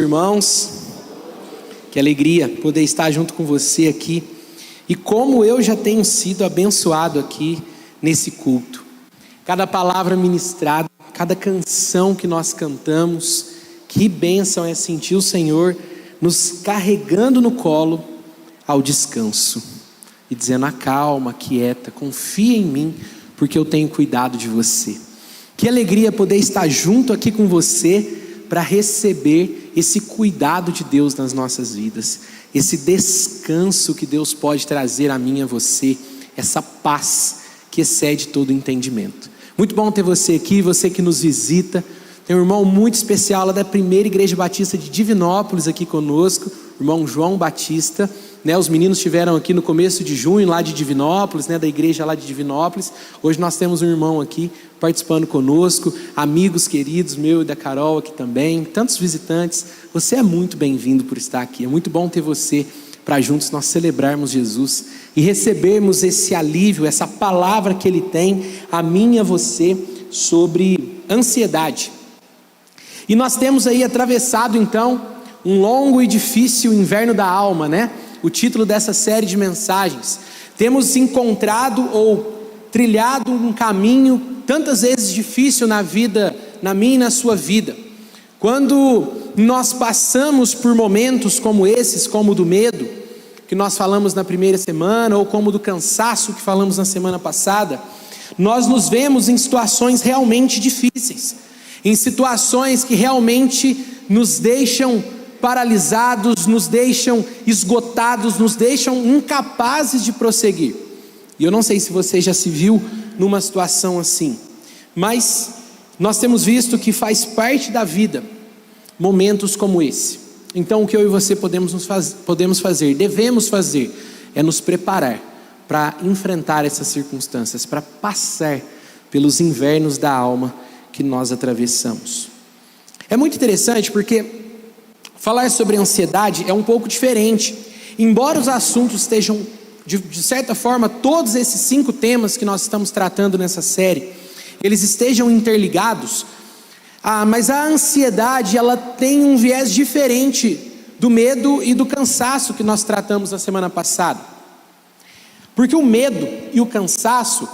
Irmãos, que alegria poder estar junto com você aqui. E como eu já tenho sido abençoado aqui nesse culto. Cada palavra ministrada, cada canção que nós cantamos, que bênção é sentir o Senhor nos carregando no colo ao descanso. E dizendo: acalma, quieta, confia em mim, porque eu tenho cuidado de você. Que alegria poder estar junto aqui com você para receber esse cuidado de Deus nas nossas vidas, esse descanso que Deus pode trazer a mim e a você, essa paz que excede todo entendimento. Muito bom ter você aqui, você que nos visita. Tem um irmão muito especial lá da Primeira Igreja Batista de Divinópolis aqui conosco, o irmão João Batista. Os meninos estiveram aqui no começo de junho lá de Divinópolis, da igreja lá de Divinópolis. Hoje nós temos um irmão aqui participando conosco, amigos queridos, meu e da Carol aqui também, tantos visitantes. Você é muito bem-vindo por estar aqui, é muito bom ter você para juntos nós celebrarmos Jesus e recebermos esse alívio, essa palavra que Ele tem a mim e a você sobre ansiedade. E nós temos aí atravessado então um longo e difícil inverno da alma, o título dessa série de mensagens. Temos encontrado ou trilhado um caminho tantas vezes difícil na vida, na minha e na sua vida. Quando nós passamos por momentos como esses, como o do medo, que nós falamos na primeira semana, ou como do cansaço que falamos na semana passada, nós nos vemos em situações realmente difíceis, em situações que realmente nos deixam paralisados, nos deixam esgotados, nos deixam incapazes de prosseguir. E eu não sei se você já se viu numa situação assim, mas nós temos visto que faz parte da vida momentos como esse. Então o que eu e você devemos fazer é nos preparar para enfrentar essas circunstâncias, para passar pelos invernos da alma que nós atravessamos. É muito interessante porque falar sobre ansiedade é um pouco diferente. Embora os assuntos estejam, de certa forma, todos esses 5 temas que nós estamos tratando nessa série, eles estejam interligados, mas a ansiedade, ela tem um viés diferente do medo e do cansaço que nós tratamos na semana passada. Porque o medo e o cansaço,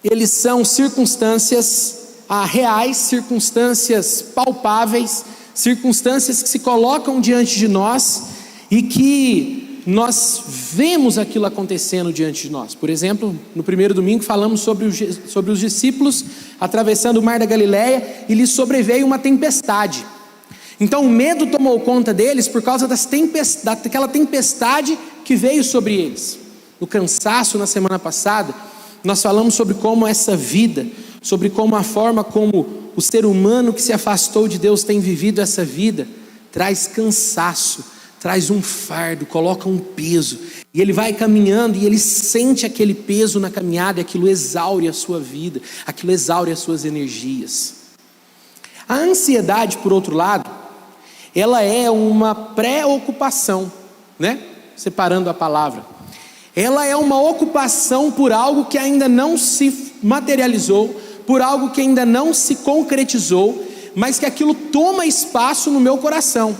eles são circunstâncias reais, circunstâncias palpáveis, circunstâncias que se colocam diante de nós e que nós vemos aquilo acontecendo diante de nós. Por exemplo, no primeiro domingo falamos sobre os discípulos atravessando o mar da Galileia e lhes sobreveio uma tempestade. Então o medo tomou conta deles por causa daquela tempestade que veio sobre eles. No cansaço, na semana passada, nós falamos sobre como essa vida, sobre como a forma como o ser humano que se afastou de Deus tem vivido essa vida, traz cansaço, traz um fardo, coloca um peso, e ele vai caminhando e ele sente aquele peso na caminhada, e aquilo exaure a sua vida, aquilo exaure as suas energias. A ansiedade, por outro lado, ela é uma preocupação, separando a palavra. Ela é uma ocupação por algo que ainda não se materializou, por algo que ainda não se concretizou, mas que aquilo toma espaço no meu coração,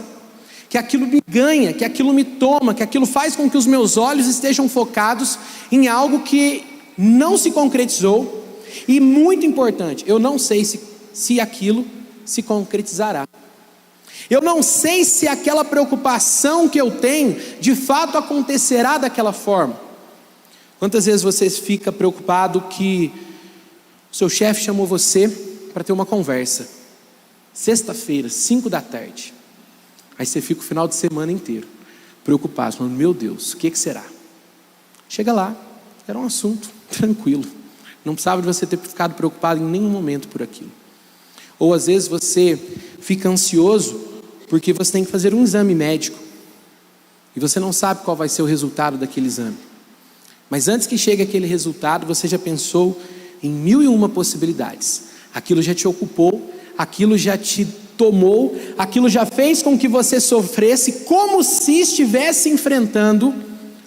que aquilo me ganha, que aquilo me toma, que aquilo faz com que os meus olhos estejam focados em algo que não se concretizou, e muito importante, eu não sei se aquilo se concretizará. Eu não sei se aquela preocupação que eu tenho, de fato acontecerá daquela forma. Quantas vezes você fica preocupado que o seu chefe chamou você para ter uma conversa, sexta-feira, 5 da tarde, aí você fica o final de semana inteiro preocupado, falando: meu Deus, o que será? Chega lá, era um assunto tranquilo, não precisava de você ter ficado preocupado em nenhum momento por aquilo. Ou às vezes você fica ansioso porque você tem que fazer um exame médico e você não sabe qual vai ser o resultado daquele exame, mas antes que chegue aquele resultado, você já pensou em 1001 possibilidades. Aquilo já te ocupou, aquilo já te tomou, aquilo já fez com que você sofresse como se estivesse enfrentando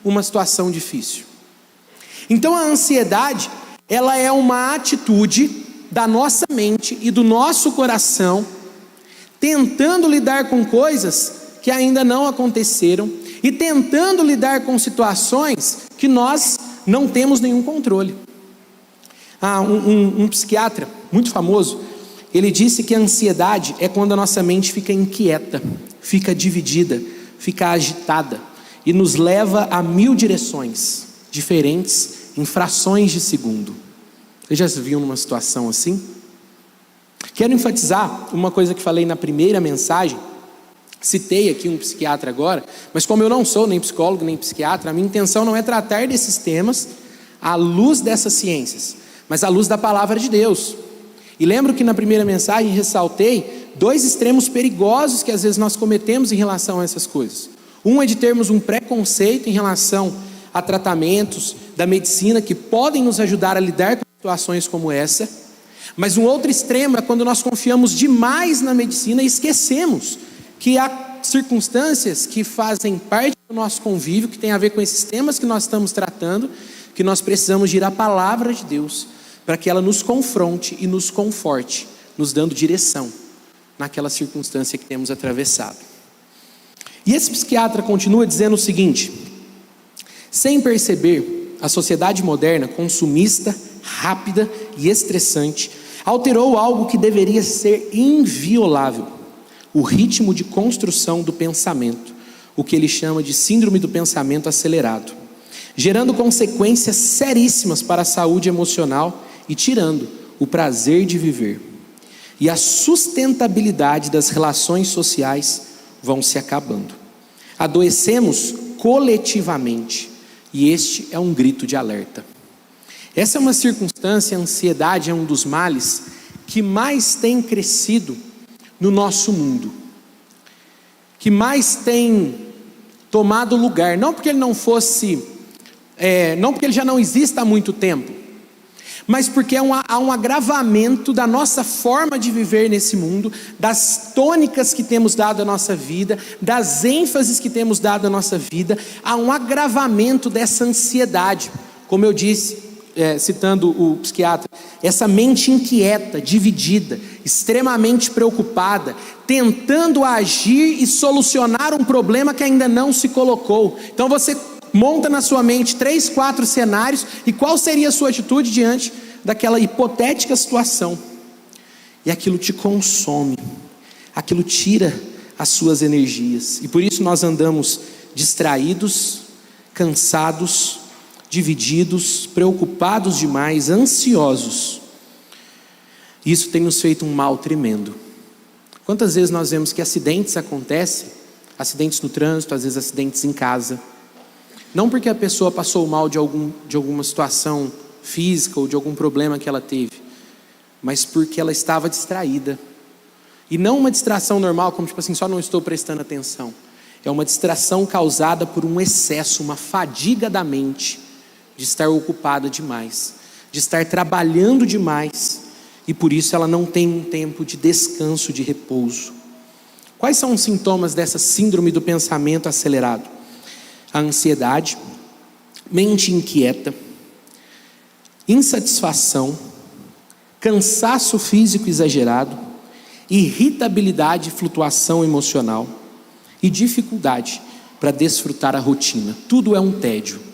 uma situação difícil. Então a ansiedade, ela é uma atitude da nossa mente e do nosso coração tentando lidar com coisas que ainda não aconteceram e tentando lidar com situações que nós não temos nenhum controle. Um psiquiatra muito famoso, ele disse que a ansiedade é quando a nossa mente fica inquieta, fica dividida, fica agitada e nos leva a 1000 direções diferentes em frações de segundo. Você já se viu numa situação assim? Quero enfatizar uma coisa que falei na primeira mensagem. Citei aqui um psiquiatra agora, mas como eu não sou nem psicólogo nem psiquiatra, a minha intenção não é tratar desses temas à luz dessas ciências, mas à luz da palavra de Deus. E lembro que na primeira mensagem ressaltei 2 extremos perigosos que às vezes nós cometemos em relação a essas coisas. Um é de termos um preconceito em relação a tratamentos da medicina que podem nos ajudar a lidar com situações como essa, mas um outro extremo é quando nós confiamos demais na medicina e esquecemos que há circunstâncias que fazem parte do nosso convívio, que tem a ver com esses temas que nós estamos tratando, que nós precisamos de ir à palavra de Deus, para que ela nos confronte e nos conforte, nos dando direção naquela circunstância que temos atravessado. E esse psiquiatra continua dizendo o seguinte: sem perceber, a sociedade moderna, consumista, rápida e estressante, alterou algo que deveria ser inviolável: o ritmo de construção do pensamento, o que ele chama de síndrome do pensamento acelerado, gerando consequências seríssimas para a saúde emocional e tirando o prazer de viver. E a sustentabilidade das relações sociais vão se acabando. Adoecemos coletivamente, e este é um grito de alerta. Essa é uma circunstância, a ansiedade é um dos males que mais tem crescido no nosso mundo, que mais tem tomado lugar, não porque ele não fosse, não porque ele já não exista há muito tempo, mas porque há um agravamento da nossa forma de viver nesse mundo, das tônicas que temos dado à nossa vida, das ênfases que temos dado à nossa vida, há um agravamento dessa ansiedade, como eu disse, citando o psiquiatra, essa mente inquieta, dividida, extremamente preocupada, tentando agir e solucionar um problema que ainda não se colocou. Então você monta na sua mente 3, 4 cenários, e qual seria a sua atitude diante daquela hipotética situação? E aquilo te consome, aquilo tira as suas energias, e por isso nós andamos distraídos, cansados, divididos, preocupados demais, ansiosos. Isso tem nos feito um mal tremendo. Quantas vezes nós vemos que acidentes acontecem, acidentes no trânsito, às vezes acidentes em casa, não porque a pessoa passou mal de alguma situação física ou de algum problema que ela teve, mas porque ela estava distraída. E não uma distração normal, como tipo assim, só não estou prestando atenção. É uma distração causada por um excesso, uma fadiga da mente, de estar ocupada demais, de estar trabalhando demais, e por isso ela não tem um tempo de descanso, de repouso. Quais são os sintomas dessa síndrome do pensamento acelerado? A ansiedade, mente inquieta, insatisfação, cansaço físico exagerado, irritabilidade e flutuação emocional, e dificuldade para desfrutar a rotina. Tudo é um tédio.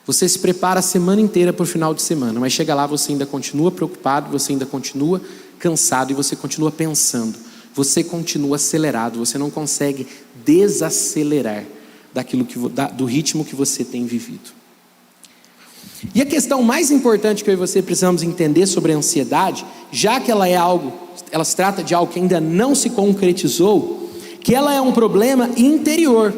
Você se prepara a semana inteira para o final de semana, mas chega lá, você ainda continua preocupado, você ainda continua cansado e você continua pensando, você continua acelerado, você não consegue desacelerar do ritmo que você tem vivido. E a questão mais importante que eu e você precisamos entender sobre a ansiedade, já que ela se trata de algo que ainda não se concretizou, que ela é um problema interior,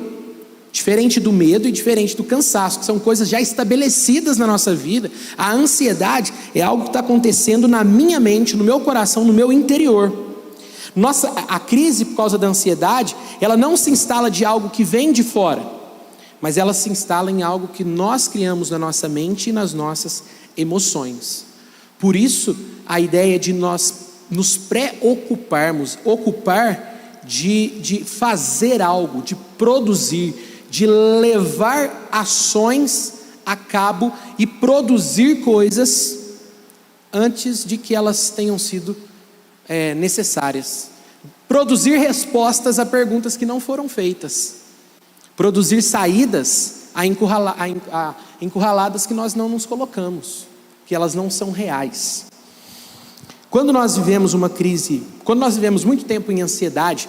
diferente do medo e diferente do cansaço, que são coisas já estabelecidas na nossa vida. A ansiedade é algo que está acontecendo na minha mente, no meu coração, no meu interior. A crise por causa da ansiedade, ela não se instala de algo que vem de fora, mas ela se instala em algo que nós criamos na nossa mente e nas nossas emoções. Por isso, a ideia de nós nos preocuparmos, de fazer algo, de produzir, de levar ações a cabo e produzir coisas antes de que elas tenham sido necessárias. produzir respostas a perguntas que não foram feitas, produzir saídas a encurraladas que nós não nos colocamos, que elas não são reais. Quando nós vivemos uma crise, quando nós vivemos muito tempo em ansiedade,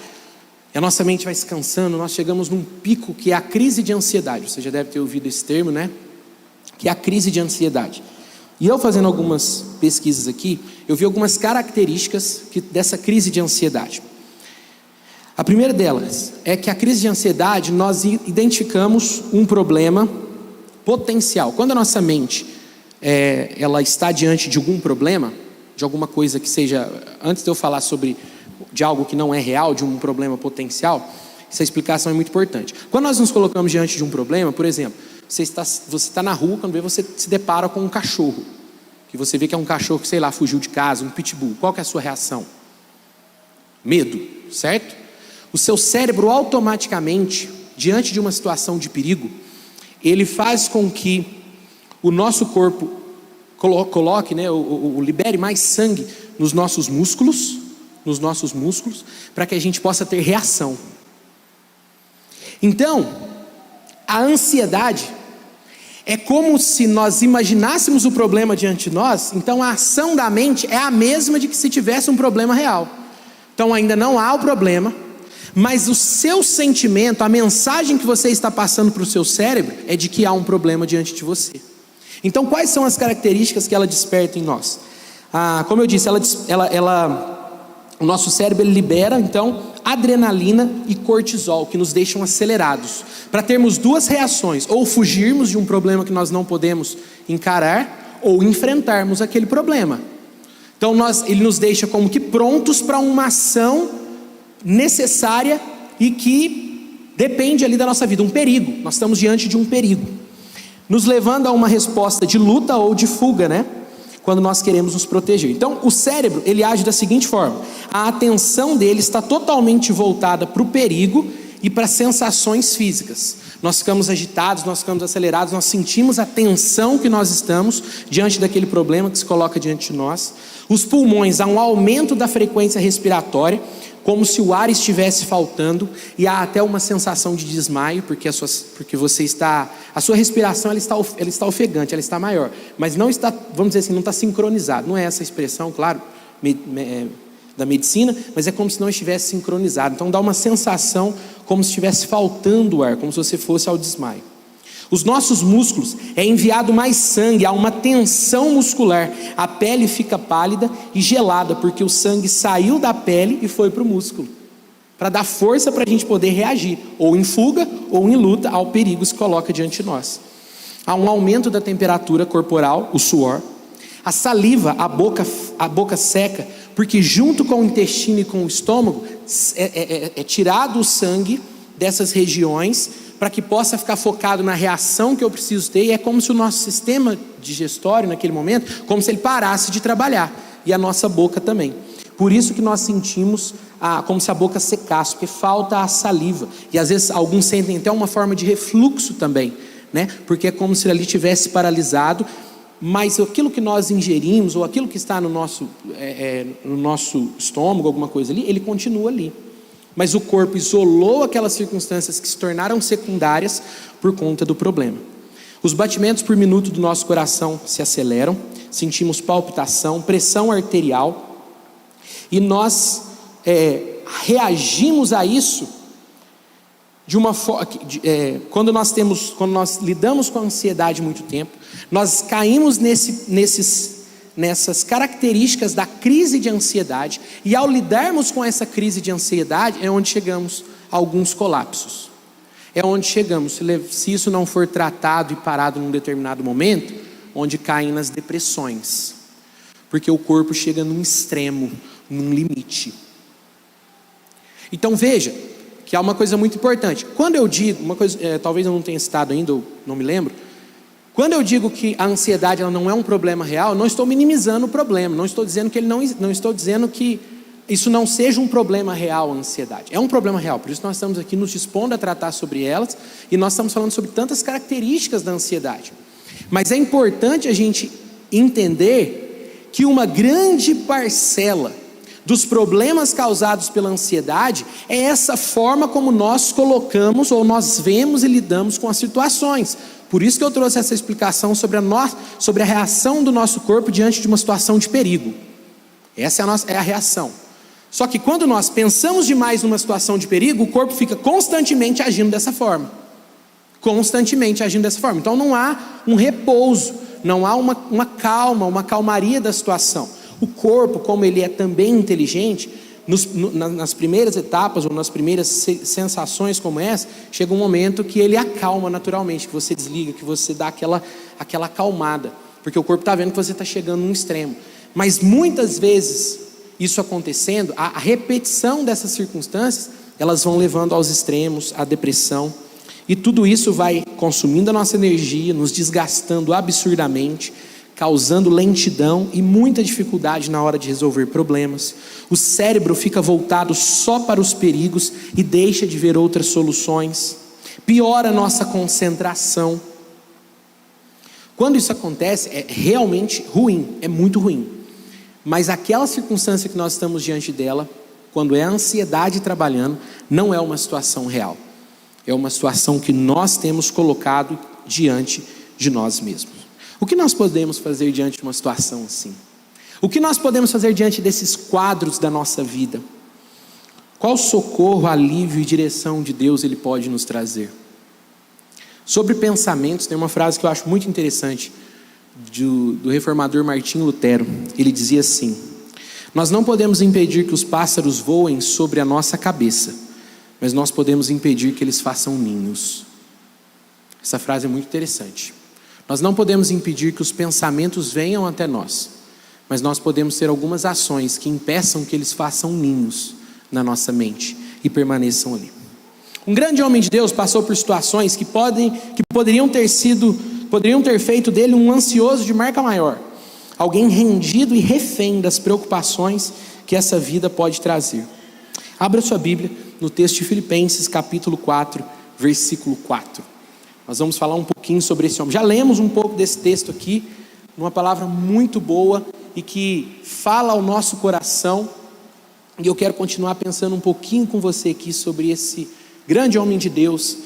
a nossa mente vai se cansando, nós chegamos num pico que é a crise de ansiedade. Você já deve ter ouvido esse termo, né? Que é a crise de ansiedade. E eu fazendo algumas pesquisas aqui, eu vi algumas características dessa crise de ansiedade. A primeira delas é que a crise de ansiedade, nós identificamos um problema potencial. Quando a nossa mente ela está diante de algum problema, de alguma coisa que seja, antes de eu falar de algo que não é real, de um problema potencial, essa explicação é muito importante. Quando nós nos colocamos diante de um problema, por exemplo, você está na rua, quando você se depara com um cachorro, que você vê que é um cachorro que, sei lá, fugiu de casa, um pitbull, qual que é a sua reação? Medo, certo? O seu cérebro automaticamente, diante de uma situação de perigo, ele faz com que o nosso corpo coloque, né, libere mais sangue nos nossos músculos, para que a gente possa ter reação. Então, a ansiedade é como se nós imaginássemos o problema diante de nós, então a ação da mente é a mesma de que se tivesse um problema real. Então ainda não há o problema, mas o seu sentimento, a mensagem que você está passando para o seu cérebro é de que há um problema diante de você. Então quais são as características que ela desperta em nós? Como eu disse, o nosso cérebro ele libera então adrenalina e cortisol, que nos deixam acelerados, para termos duas reações: ou fugirmos de um problema que nós não podemos encarar, ou enfrentarmos aquele problema. Então ele nos deixa como que prontos para uma ação necessária e que depende ali da nossa vida, um perigo. Nós estamos diante de um perigo, nos levando a uma resposta de luta ou de fuga, né? Quando nós queremos nos proteger. Então o cérebro ele age da seguinte forma: a atenção dele está totalmente voltada para o perigo e para sensações físicas. Nós ficamos agitados, nós ficamos acelerados, nós sentimos a tensão que nós estamos diante daquele problema que se coloca diante de nós. Os pulmões, há um aumento da frequência respiratória, como se o ar estivesse faltando, e há até uma sensação de desmaio, porque a sua respiração ela está ofegante, ela está maior, mas não está, vamos dizer assim, não está sincronizado. Não é essa a expressão, claro, da medicina, mas é como se não estivesse sincronizado. Então dá uma sensação como se estivesse faltando o ar, como se você fosse ao desmaio. Os nossos músculos, é enviado mais sangue, há uma tensão muscular, a pele fica pálida e gelada, porque o sangue saiu da pele e foi para o músculo, para dar força para a gente poder reagir, ou em fuga, ou em luta, ao perigo que se coloca diante de nós. Há um aumento da temperatura corporal, o suor, a saliva, a boca seca, porque junto com o intestino e com o estômago, é tirado o sangue dessas regiões, para que possa ficar focado na reação que eu preciso ter, e é como se o nosso sistema digestório naquele momento, como se ele parasse de trabalhar, e a nossa boca também. Por isso que nós sentimos como se a boca secasse, porque falta a saliva, e às vezes alguns sentem até uma forma de refluxo também, né? Porque é como se ele ali tivesse paralisado, mas aquilo que nós ingerimos, ou aquilo que está no nosso estômago, alguma coisa ali, ele continua ali. Mas o corpo isolou aquelas circunstâncias que se tornaram secundárias por conta do problema. Os batimentos por minuto do nosso coração se aceleram, sentimos palpitação, pressão arterial, e nós reagimos a isso de uma forma. Quando nós lidamos com a ansiedade muito tempo, nós caímos nessas características da crise de ansiedade, e ao lidarmos com essa crise de ansiedade é onde chegamos a alguns colapsos, é onde chegamos, se isso não for tratado e parado num determinado momento, onde caem nas depressões, porque o corpo chega num extremo, num limite. Então veja que há uma coisa muito importante. Quando eu digo uma coisa, talvez eu não tenha citado ainda, ou não me lembro. Quando eu digo que a ansiedade ela não é um problema real, não estou minimizando o problema, não estou dizendo que não estou dizendo que isso não seja um problema real, a ansiedade. É um problema real, por isso nós estamos aqui nos dispondo a tratar sobre elas, e nós estamos falando sobre tantas características da ansiedade. Mas é importante a gente entender que uma grande parcela dos problemas causados pela ansiedade é essa forma como nós colocamos ou nós vemos e lidamos com as situações. Por isso que eu trouxe essa explicação sobre a reação do nosso corpo diante de uma situação de perigo. Essa é a reação. Só que quando nós pensamos demais numa situação de perigo, o corpo fica constantemente agindo dessa forma. Constantemente agindo dessa forma. Então não há um repouso, não há uma calma, uma calmaria da situação. O corpo, como ele é também inteligente, nas primeiras etapas ou nas primeiras sensações como essa, chega um momento que ele acalma naturalmente, que você desliga, que você dá aquela acalmada, porque o corpo está vendo que você está chegando num extremo. Mas muitas vezes, isso acontecendo, a repetição dessas circunstâncias, elas vão levando aos extremos, à depressão, e tudo isso vai consumindo a nossa energia, nos desgastando absurdamente, causando lentidão e muita dificuldade na hora de resolver problemas. O cérebro fica voltado só para os perigos e deixa de ver outras soluções. Piora a nossa concentração. Quando isso acontece, é realmente ruim, é muito ruim. Mas aquela circunstância que nós estamos diante dela, quando é a ansiedade trabalhando, não é uma situação real. É uma situação que nós temos colocado diante de nós mesmos. O que nós podemos fazer diante de uma situação assim? O que nós podemos fazer diante desses quadros da nossa vida? Qual socorro, alívio e direção de Deus Ele pode nos trazer? Sobre pensamentos, tem uma frase que eu acho muito interessante do reformador Martinho Lutero. Ele dizia assim: nós não podemos impedir que os pássaros voem sobre a nossa cabeça, mas nós podemos impedir que eles façam ninhos. Essa frase é muito interessante. Nós não podemos impedir que os pensamentos venham até nós, mas nós podemos ter algumas ações que impeçam que eles façam ninhos na nossa mente e permaneçam ali. Um grande homem de Deus passou por situações que poderiam ter feito dele um ansioso de marca maior, alguém rendido e refém das preocupações que essa vida pode trazer. Abra sua Bíblia no texto de Filipenses capítulo 4, versículo 4. Nós vamos falar um pouquinho sobre esse homem. Já lemos um pouco desse texto aqui, uma palavra muito boa e que fala ao nosso coração. E eu quero continuar pensando um pouquinho com você aqui sobre esse grande homem de Deus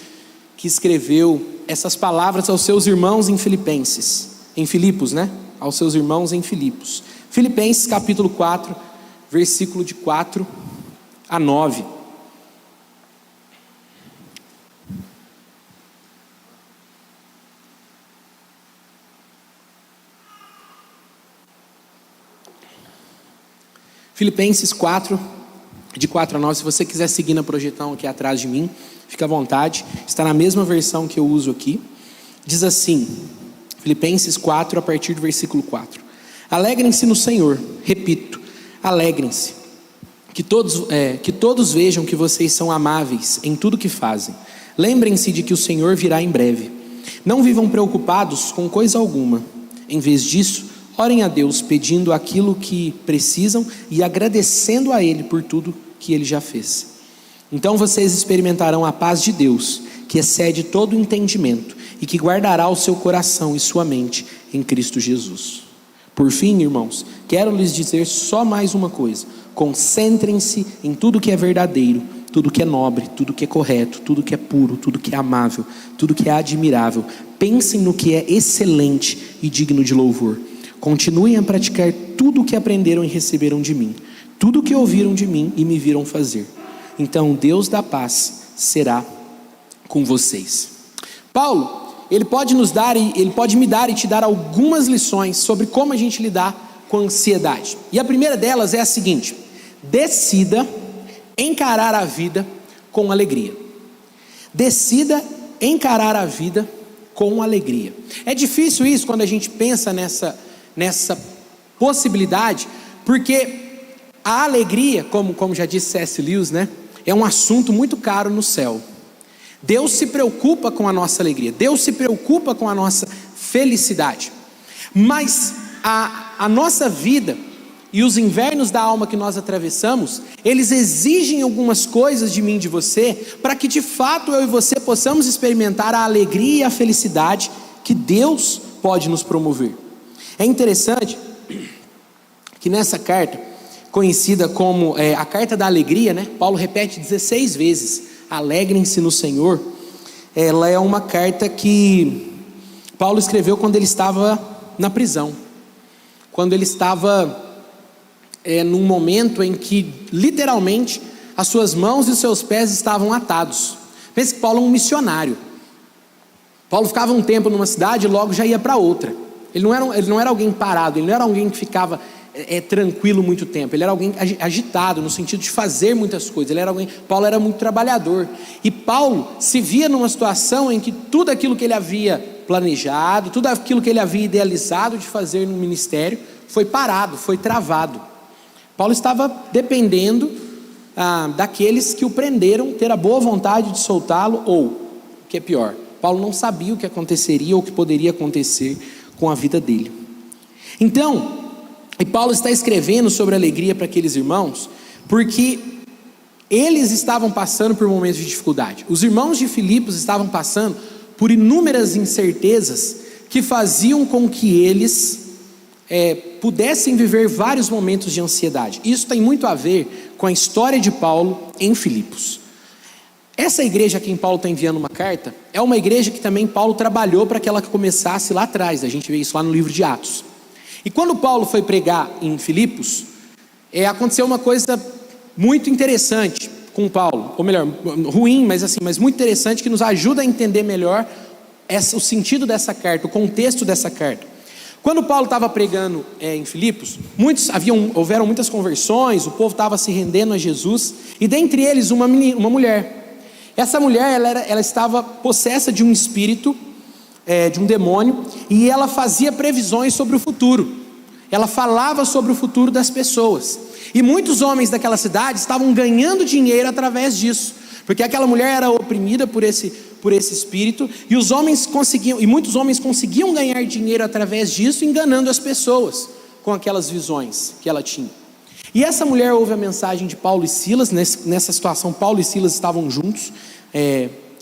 que escreveu essas palavras aos seus irmãos em Filipos, né? Aos seus irmãos em Filipos. Filipenses capítulo 4, versículo de 4 a 9. Filipenses 4, de 4 a 9, se você quiser seguir na projetão aqui atrás de mim, fica à vontade, está na mesma versão que eu uso aqui. Diz assim, Filipenses 4, a partir do versículo 4: alegrem-se no Senhor, repito, alegrem-se, que todos vejam que vocês são amáveis em tudo que fazem. Lembrem-se de que o Senhor virá em breve. Não vivam preocupados com coisa alguma, em vez disso, orem a Deus pedindo aquilo que precisam e agradecendo a Ele por tudo que Ele já fez. Então vocês experimentarão a paz de Deus, que excede todo entendimento e que guardará o seu coração e sua mente em Cristo Jesus. Por fim, irmãos, quero lhes dizer só mais uma coisa: concentrem-se em tudo que é verdadeiro, tudo que é nobre, tudo que é correto, tudo que é puro, tudo que é amável, tudo que é admirável. Pensem no que é excelente e digno de louvor. Continuem a praticar tudo o que aprenderam e receberam de mim, tudo o que ouviram de mim e me viram fazer. Então o Deus da paz será com vocês. Paulo, ele pode me dar e te dar algumas lições sobre como a gente lidar com a ansiedade. E a primeira delas é a seguinte: decida encarar a vida com alegria. Decida encarar a vida com alegria. É difícil isso quando a gente pensa nessa possibilidade, porque a alegria, como já disse C.S. Lewis, né, é um assunto muito caro no céu. Deus se preocupa com a nossa alegria, Deus se preocupa com a nossa felicidade, mas a nossa vida e os invernos da alma que nós atravessamos, eles exigem algumas coisas de mim e de você, para que de fato eu e você possamos experimentar a alegria e a felicidade que Deus pode nos promover. É interessante que nessa carta, conhecida como a Carta da Alegria, né? Paulo repete 16 vezes: alegrem-se no Senhor. Ela é uma carta que Paulo escreveu quando ele estava na prisão, quando ele estava num momento em que literalmente as suas mãos e os seus pés estavam atados. Pense que Paulo é um missionário. Paulo ficava um tempo numa cidade e logo já ia para outra. Ele não era alguém parado, ele não era alguém que ficava tranquilo muito tempo. Ele era alguém agitado no sentido de fazer muitas coisas. Paulo era muito trabalhador. E Paulo se via numa situação em que tudo aquilo que ele havia planejado, tudo aquilo que ele havia idealizado de fazer no ministério foi parado, foi travado. Paulo estava dependendo daqueles que o prenderam ter a boa vontade de soltá-lo, ou, o que é pior, Paulo não sabia o que aconteceria ou o que poderia acontecer com a vida dele. Então, e Paulo está escrevendo sobre alegria para aqueles irmãos, porque eles estavam passando por momentos de dificuldade. Os irmãos de Filipos estavam passando por inúmeras incertezas que faziam com que eles pudessem viver vários momentos de ansiedade. Isso tem muito a ver com a história de Paulo em Filipos. Essa igreja a quem Paulo está enviando uma carta é uma igreja que também Paulo trabalhou para que ela começasse lá atrás. A gente vê isso lá no livro de Atos. E quando Paulo foi pregar em Filipos, aconteceu uma coisa muito interessante com Paulo, ou melhor, ruim, mas muito interessante, que nos ajuda a entender melhor o sentido dessa carta, o contexto dessa carta. Quando Paulo estava pregando em Filipos, houveram muitas conversões, o povo estava se rendendo a Jesus, e dentre eles uma mulher. Essa mulher ela estava possessa de um espírito, de um demônio, e ela fazia previsões sobre o futuro. Ela falava sobre o futuro das pessoas, e muitos homens daquela cidade estavam ganhando dinheiro através disso, porque aquela mulher era oprimida por esse espírito, e muitos homens conseguiam ganhar dinheiro através disso, enganando as pessoas com aquelas visões que ela tinha. E essa mulher ouve a mensagem de Paulo e Silas. Nessa situação, Paulo e Silas estavam juntos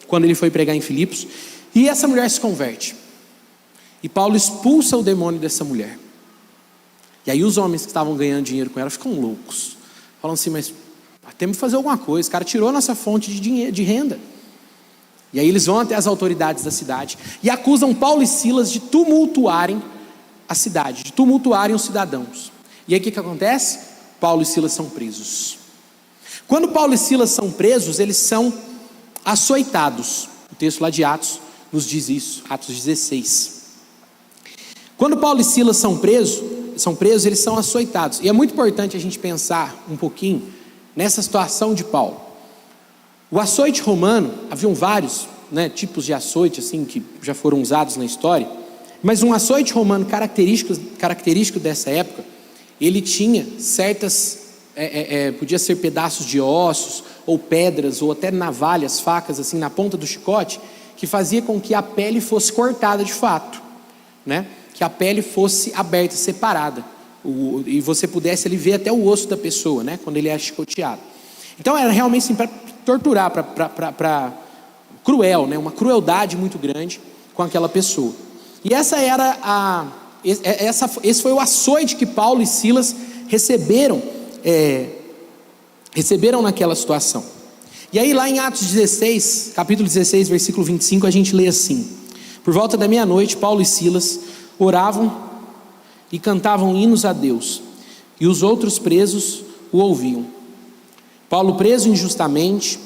quando ele foi pregar em Filipos, e essa mulher se converte, e Paulo expulsa o demônio dessa mulher. E aí os homens que estavam ganhando dinheiro com ela ficam loucos, falam assim: mas temos que fazer alguma coisa, o cara tirou nossa fonte de dinheiro, de renda. E aí eles vão até as autoridades da cidade e acusam Paulo e Silas de tumultuarem a cidade, de tumultuarem os cidadãos. E aí o que acontece? Paulo e Silas são presos. Quando Paulo e Silas são presos, eles são açoitados. O texto lá de Atos nos diz isso, Atos 16. Quando Paulo e Silas são presos, eles são açoitados. E é muito importante a gente pensar um pouquinho nessa situação de Paulo. O açoite romano, haviam vários tipos de açoite assim, que já foram usados na história, mas um açoite romano característico dessa época, ele tinha certas, podia ser pedaços de ossos, ou pedras, ou até navalhas, facas assim na ponta do chicote, que fazia com que a pele fosse cortada de fato, que a pele fosse aberta, separada, e você pudesse ali ver até o osso da pessoa, quando ele é chicoteado. Então era realmente assim, para torturar, para cruel, uma crueldade muito grande com aquela pessoa. E esse foi o açoite que Paulo e Silas receberam naquela situação. E aí lá em Atos 16, capítulo 16, versículo 25, a gente lê assim: por volta da meia-noite, Paulo e Silas oravam e cantavam hinos a Deus, e os outros presos o ouviam. Paulo preso injustamente,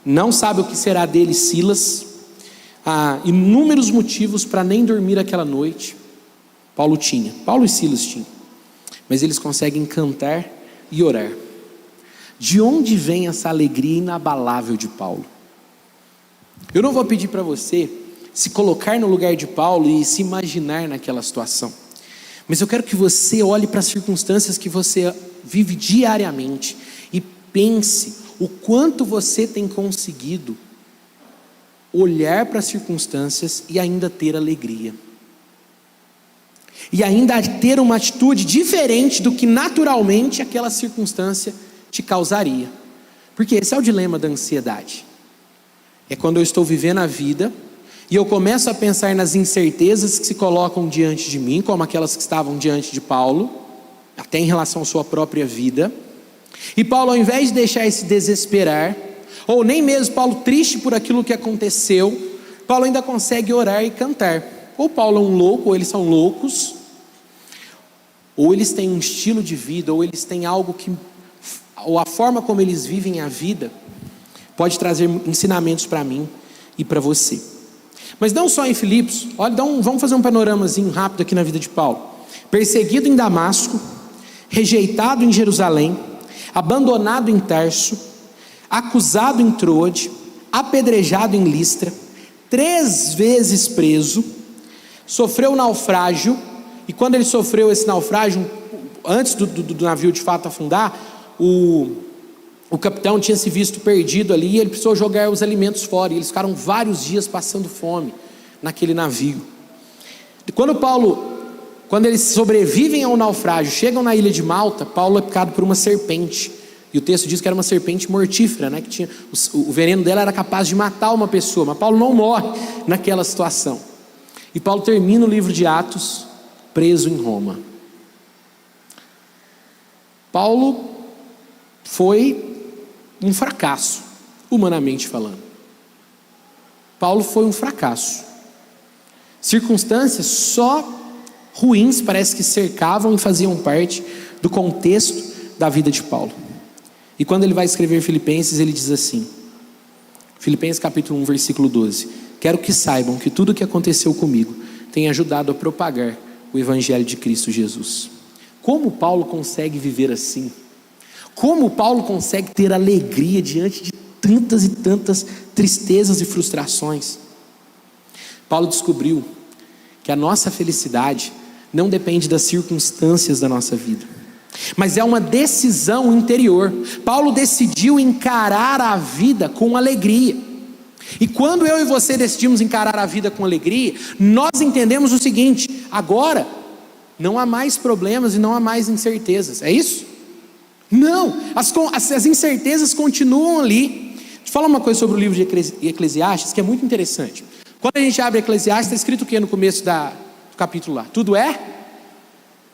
não sabe o que será dele. Silas, há inúmeros motivos para nem dormir aquela noite. Paulo e Silas tinham, mas eles conseguem cantar e orar. De onde vem essa alegria inabalável de Paulo? Eu não vou pedir para você se colocar no lugar de Paulo e se imaginar naquela situação, mas eu quero que você olhe para as circunstâncias que você vive diariamente e pense o quanto você tem conseguido olhar para as circunstâncias e ainda ter alegria, e ainda ter uma atitude diferente do que naturalmente aquela circunstância te causaria. Porque esse é o dilema da ansiedade. É quando eu estou vivendo a vida e eu começo a pensar nas incertezas que se colocam diante de mim, como aquelas que estavam diante de Paulo, até em relação à sua própria vida. E Paulo, ao invés de deixar esse desesperar, ou nem mesmo Paulo triste por aquilo que aconteceu, Paulo ainda consegue orar e cantar. Ou Paulo é um louco, ou eles são loucos, ou eles têm um estilo de vida, ou eles têm algo que, ou a forma como eles vivem a vida, pode trazer ensinamentos para mim e para você. Mas não só em Filipos, olha, vamos fazer um panoramazinho rápido aqui na vida de Paulo. Perseguido em Damasco, rejeitado em Jerusalém, abandonado em Tarso, acusado em Troade, apedrejado em Listra, 3 vezes preso, sofreu naufrágio, e quando ele sofreu esse naufrágio, antes do navio de fato afundar, o capitão tinha se visto perdido ali, e ele precisou jogar os alimentos fora, e eles ficaram vários dias passando fome naquele navio. E quando eles sobrevivem ao naufrágio, chegam na ilha de Malta, Paulo é picado por uma serpente, e o texto diz que era uma serpente mortífera, né, que tinha, o veneno dela era capaz de matar uma pessoa, mas Paulo não morre naquela situação. E Paulo termina o livro de Atos preso em Roma. Paulo foi um fracasso, humanamente falando. Paulo foi um fracasso. Circunstâncias só ruins parece que cercavam e faziam parte do contexto da vida de Paulo. E quando ele vai escrever Filipenses, ele diz assim, Filipenses capítulo 1, versículo 12: quero que saibam que tudo o que aconteceu comigo tem ajudado a propagar o evangelho de Cristo Jesus. Como Paulo consegue viver assim? Como Paulo consegue ter alegria diante de tantas e tantas tristezas e frustrações? Paulo descobriu que a nossa felicidade não depende das circunstâncias da nossa vida, mas é uma decisão interior. Paulo decidiu encarar a vida com alegria. E quando eu e você decidimos encarar a vida com alegria, nós entendemos o seguinte: agora não há mais problemas e não há mais incertezas. É isso? Não, as incertezas continuam ali. Deixa eu falar uma coisa sobre o livro de Eclesiastes, que é muito interessante. Quando a gente abre Eclesiastes, está escrito o que no começo do capítulo lá? Tudo é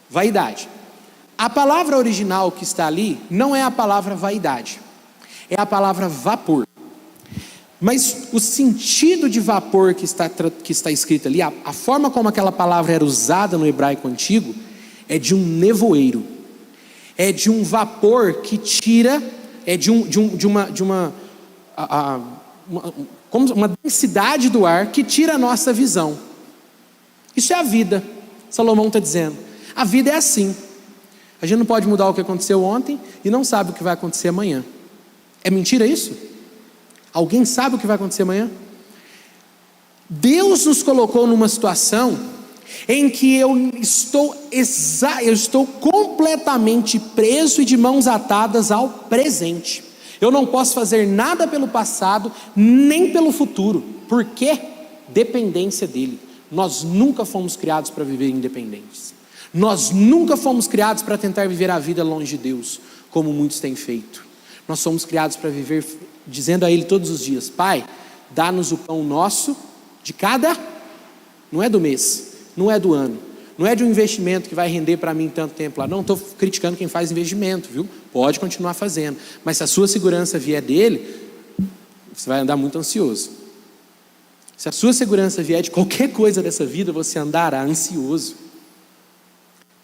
vaidade. A palavra original que está ali não é a palavra vaidade, é a palavra vapor. Mas o sentido de vapor que está escrito ali, a forma como aquela palavra era usada no hebraico antigo, é de um nevoeiro, é de um vapor que tira, é de uma densidade do ar que tira a nossa visão. Isso é a vida. Salomão está dizendo, a vida é assim. A gente não pode mudar o que aconteceu ontem e não sabe o que vai acontecer amanhã. É mentira isso? Alguém sabe o que vai acontecer amanhã? Deus nos colocou numa situação em que eu estou completamente preso e de mãos atadas ao presente. Eu não posso fazer nada pelo passado, nem pelo futuro. Por quê? Dependência dele. Nós nunca fomos criados para viver independentes. Nós nunca fomos criados para tentar viver a vida longe de Deus, como muitos têm feito. Nós somos criados para viver dizendo a Ele todos os dias: Pai, dá-nos o pão nosso de cada, não é do mês, não é do ano, não é de um investimento que vai render para mim tanto tempo lá. Não estou criticando quem faz investimento, viu? Pode continuar fazendo, mas se a sua segurança vier dele, você vai andar muito ansioso. Se a sua segurança vier de qualquer coisa dessa vida, você andará ansioso.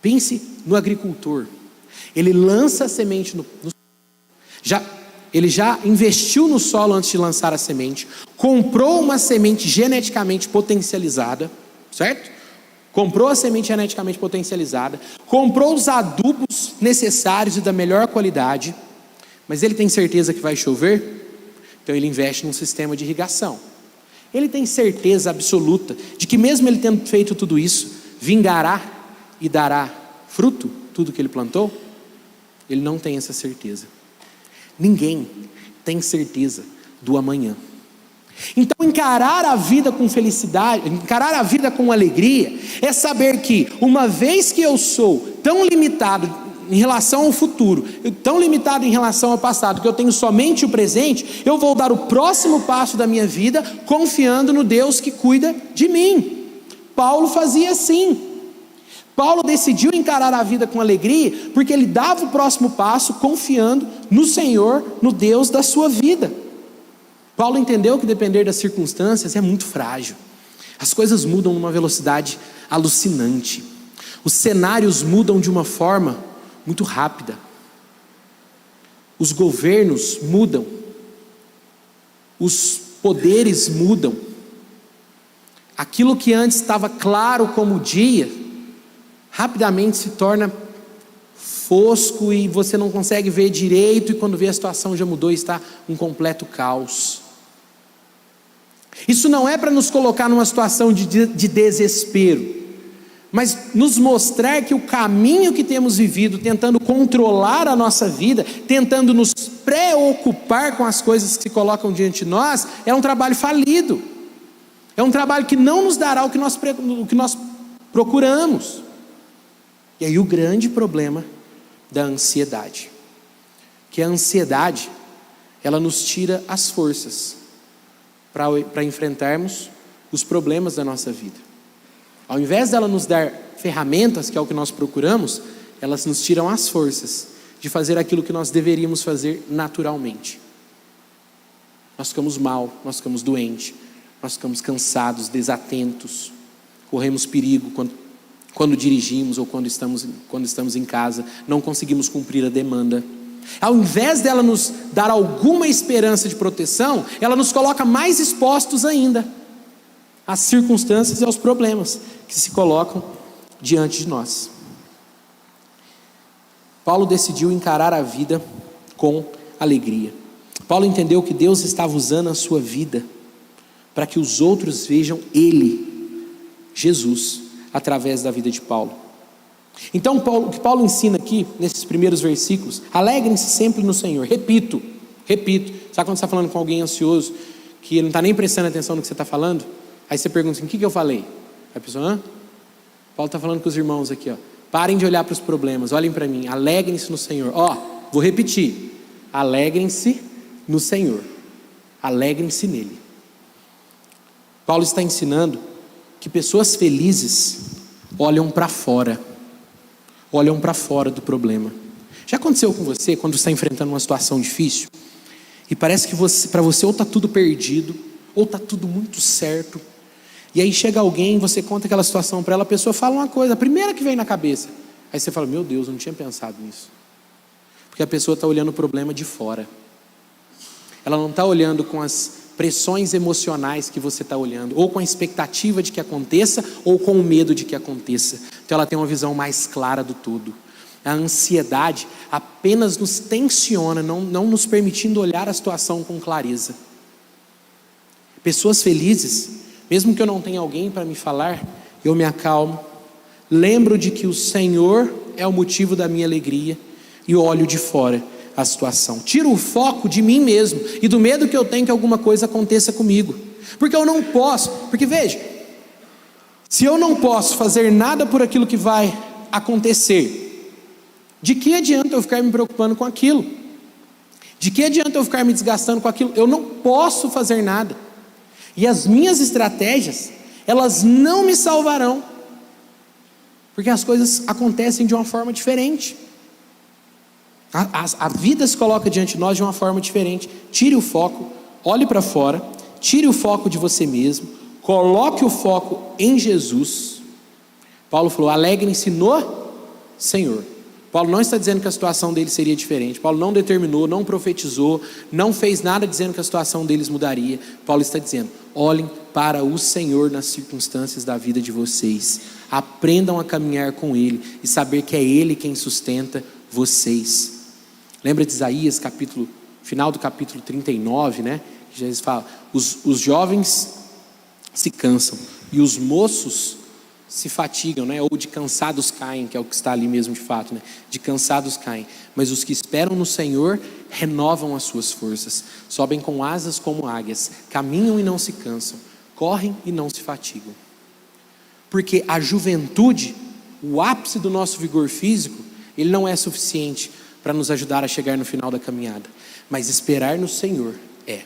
Pense no agricultor. Ele lança a semente ele já investiu no solo antes de lançar a semente, comprou uma semente geneticamente potencializada, certo? Comprou a semente geneticamente potencializada, comprou os adubos necessários e da melhor qualidade, mas ele tem certeza que vai chover? Então ele investe num sistema de irrigação. Ele tem certeza absoluta de que mesmo ele tendo feito tudo isso, vingará e dará fruto tudo que ele plantou? Ele não tem essa certeza. Ninguém tem certeza do amanhã. Então encarar a vida com felicidade, encarar a vida com alegria, é saber que uma vez que eu sou tão limitado em relação ao futuro, tão limitado em relação ao passado, que eu tenho somente o presente, eu vou dar o próximo passo da minha vida confiando no Deus que cuida de mim. Paulo fazia assim. Paulo decidiu encarar a vida com alegria, porque ele dava o próximo passo confiando no Senhor, no Deus da sua vida. Paulo entendeu que depender das circunstâncias é muito frágil. As coisas mudam numa velocidade alucinante. Os cenários mudam de uma forma muito rápida. Os governos mudam. Os poderes mudam. Aquilo que antes estava claro como dia, rapidamente se torna fosco e você não consegue ver direito, e quando vê a situação já mudou e está um completo caos. Isso não é para nos colocar numa situação de desespero, mas nos mostrar que o caminho que temos vivido, tentando controlar a nossa vida, tentando nos preocupar com as coisas que se colocam diante de nós, é um trabalho falido, é um trabalho que não nos dará o que nós procuramos. E aí o grande problema da ansiedade, que a ansiedade, ela nos tira as forças para enfrentarmos os problemas da nossa vida. Ao invés dela nos dar ferramentas, que é o que nós procuramos, elas nos tiram as forças de fazer aquilo que nós deveríamos fazer naturalmente. Nós ficamos mal, nós ficamos doentes, nós ficamos cansados, desatentos, corremos perigo quando dirigimos ou quando estamos em casa, não conseguimos cumprir a demanda. Ao invés dela nos dar alguma esperança de proteção, ela nos coloca mais expostos ainda às circunstâncias e aos problemas que se colocam diante de nós. Paulo decidiu encarar a vida com alegria. Paulo entendeu que Deus estava usando a sua vida para que os outros vejam Ele, Jesus, através da vida de Paulo. Então o que Paulo ensina aqui, nesses primeiros versículos: alegrem-se sempre no Senhor. Repito, sabe quando você está falando com alguém ansioso, que ele não está nem prestando atenção no que você está falando? Aí você pergunta assim: o que eu falei? Aí a pessoa: hã? Paulo está falando com os irmãos aqui, ó. Parem de olhar para os problemas, olhem para mim, alegrem-se no Senhor. Vou repetir: alegrem-se no Senhor, alegrem-se nele. Paulo está ensinando que pessoas felizes olham para fora do problema. Já aconteceu com você quando está enfrentando uma situação difícil e parece que para você ou está tudo perdido ou está tudo muito certo, e aí chega alguém, você conta aquela situação para ela, a pessoa fala uma coisa, a primeira que vem na cabeça, aí você fala: meu Deus, eu não tinha pensado nisso. Porque a pessoa está olhando o problema de fora, ela não está olhando com as pressões emocionais que você está olhando, ou com a expectativa de que aconteça, ou com o medo de que aconteça. Então ela tem uma visão mais clara do todo. A ansiedade apenas nos tensiona, não nos permitindo olhar a situação com clareza. Pessoas felizes, mesmo que eu não tenha alguém para me falar, eu me acalmo, lembro de que o Senhor é o motivo da minha alegria e olho de fora a situação. Tiro o foco de mim mesmo e do medo que eu tenho que alguma coisa aconteça comigo, porque eu não posso, porque veja, se eu não posso fazer nada por aquilo que vai acontecer, de que adianta eu ficar me preocupando com aquilo? De que adianta eu ficar me desgastando com aquilo? Eu não posso fazer nada, e as minhas estratégias, elas não me salvarão, porque as coisas acontecem de uma forma diferente. A vida se coloca diante de nós de uma forma diferente. Tire o foco, olhe para fora, tire o foco de você mesmo, coloque o foco em Jesus. Paulo falou: alegrem-se no Senhor. Paulo não está dizendo que a situação deles seria diferente. Paulo não determinou, não profetizou, não fez nada dizendo que a situação deles mudaria. Paulo está dizendo: olhem para o Senhor nas circunstâncias da vida de vocês. Aprendam a caminhar com Ele e saber que é Ele quem sustenta vocês. Lembra de Isaías, final do capítulo 39, né? Que Jesus fala: os jovens se cansam e os moços se fatigam, né? Ou de cansados caem, que é o que está ali mesmo de fato, né? De cansados caem. Mas os que esperam no Senhor renovam as suas forças, sobem com asas como águias, caminham e não se cansam, correm e não se fatigam. Porque a juventude, o ápice do nosso vigor físico, ele não é suficiente para nos ajudar a chegar no final da caminhada, mas esperar no Senhor é.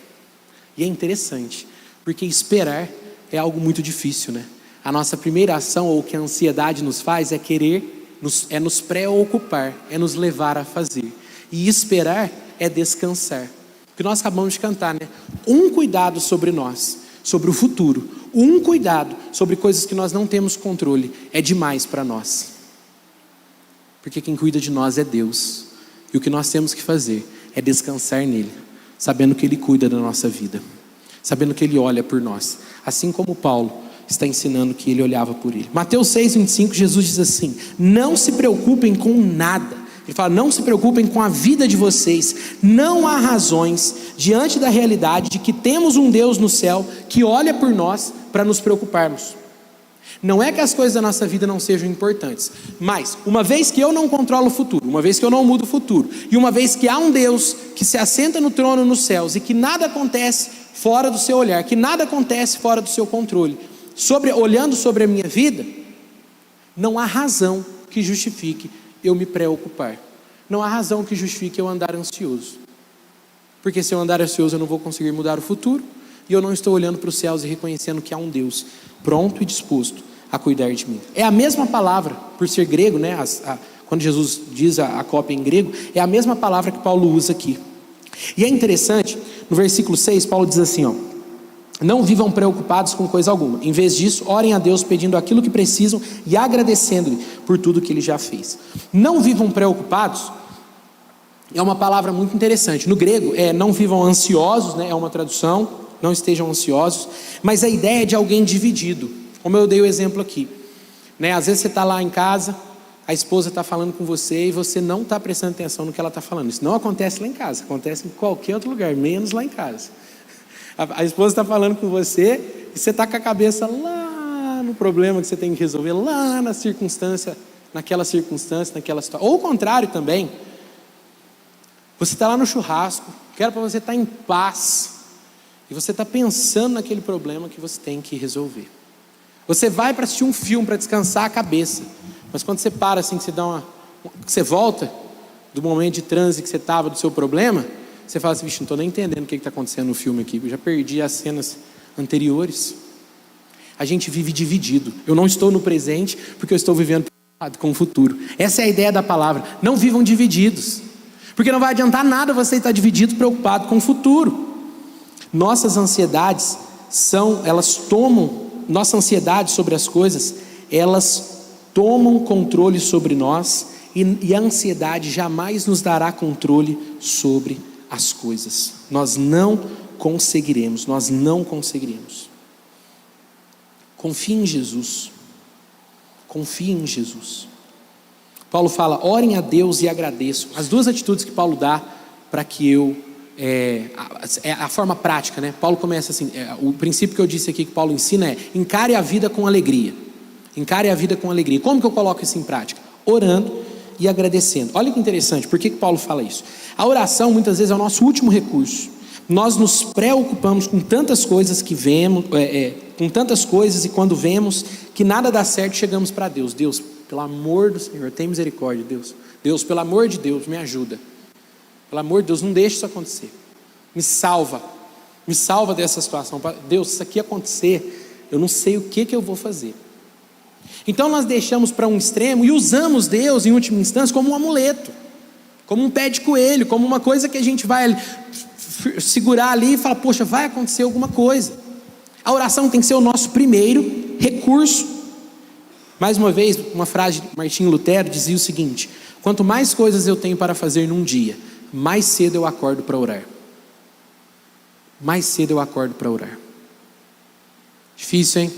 E é interessante, porque esperar é algo muito difícil, né? a nossa primeira ação, ou o que a ansiedade nos faz, é nos preocupar, é nos levar a fazer. E esperar é descansar. O que nós acabamos de cantar, né? Um cuidado sobre nós, sobre o futuro. Um cuidado sobre coisas que nós não temos controle é demais para nós. Porque quem cuida de nós é Deus. E o que nós temos que fazer é descansar nele, sabendo que ele cuida da nossa vida, sabendo que ele olha por nós, assim como Paulo está ensinando que ele olhava por ele. Mateus 6:25, Jesus diz assim: não se preocupem com nada. Ele fala: não se preocupem com a vida de vocês. Não há razões diante da realidade de que temos um Deus no céu que olha por nós para nos preocuparmos. Não é que as coisas da nossa vida não sejam importantes, mas uma vez que eu não controlo o futuro, uma vez que eu não mudo o futuro, e uma vez que há um Deus que se assenta no trono nos céus e que nada acontece fora do seu olhar, que nada acontece fora do seu controle, olhando sobre a minha vida, não há razão que justifique eu me preocupar. Não há razão que justifique eu andar ansioso. Porque se eu andar ansioso eu não vou conseguir mudar o futuro, e eu não estou olhando para os céus e reconhecendo que há um Deus pronto e disposto a cuidar de mim. É a mesma palavra, por ser grego, né? Quando Jesus diz a cópia em grego, é a mesma palavra que Paulo usa aqui. E é interessante, no versículo 6, Paulo diz assim, ó: não vivam preocupados com coisa alguma. Em vez disso, orem a Deus pedindo aquilo que precisam e agradecendo-lhe por tudo que ele já fez. Não vivam preocupados é uma palavra muito interessante. No grego, não vivam ansiosos, né? É uma tradução, não estejam ansiosos. Mas a ideia é de alguém dividido, como eu dei o exemplo aqui, né? Às vezes você está lá em casa, a esposa está falando com você e você não está prestando atenção no que ela está falando. Isso não acontece lá em casa, acontece em qualquer outro lugar, menos lá em casa. A esposa está falando com você e você está com a cabeça lá no problema que você tem que resolver, lá na circunstância, naquela situação. Ou o contrário também, você está lá no churrasco, que era para você estar em paz, e você está pensando naquele problema que você tem que resolver. Você vai para assistir um filme, para descansar a cabeça, mas quando você para assim, que você volta do momento de transe que você estava, do seu problema, você fala assim: vixe, não estou nem entendendo o que está acontecendo no filme aqui, eu já perdi as cenas anteriores. A gente vive dividido. Eu não estou no presente porque eu estou vivendo com o futuro. Essa é a ideia da palavra. Não vivam divididos, porque não vai adiantar nada você estar dividido, preocupado com o futuro. Nossas ansiedades nossa ansiedade sobre as coisas, elas tomam controle sobre nós, e a ansiedade jamais nos dará controle sobre as coisas. Nós não conseguiremos. Confie em Jesus. Confie em Jesus. Paulo fala: orem a Deus e agradeçam. As duas atitudes que Paulo dá para que a forma prática, né? Paulo começa assim, o princípio que eu disse aqui que Paulo ensina é: encare a vida com alegria. Encare a vida com alegria. Como que eu coloco isso em prática? Orando e agradecendo. Olha que interessante, por que Paulo fala isso? A oração muitas vezes é o nosso último recurso. Nós nos preocupamos com tantas coisas que vemos, com tantas coisas, e quando vemos que nada dá certo, chegamos para Deus. Deus, pelo amor do Senhor, tem misericórdia, Deus. Deus, pelo amor de Deus, me ajuda. Pelo amor de Deus, não deixe isso acontecer. Me salva dessa situação. Deus, se isso aqui acontecer, eu não sei o que eu vou fazer. Então nós deixamos para um extremo e usamos Deus em última instância como um amuleto, como um pé de coelho, como uma coisa que a gente vai segurar ali e falar: poxa, vai acontecer alguma coisa. A oração tem que ser o nosso primeiro recurso. Mais uma vez, uma frase de Martinho Lutero dizia o seguinte: quanto mais coisas eu tenho para fazer num dia, mais cedo eu acordo para orar. Mais cedo eu acordo para orar. Difícil, hein?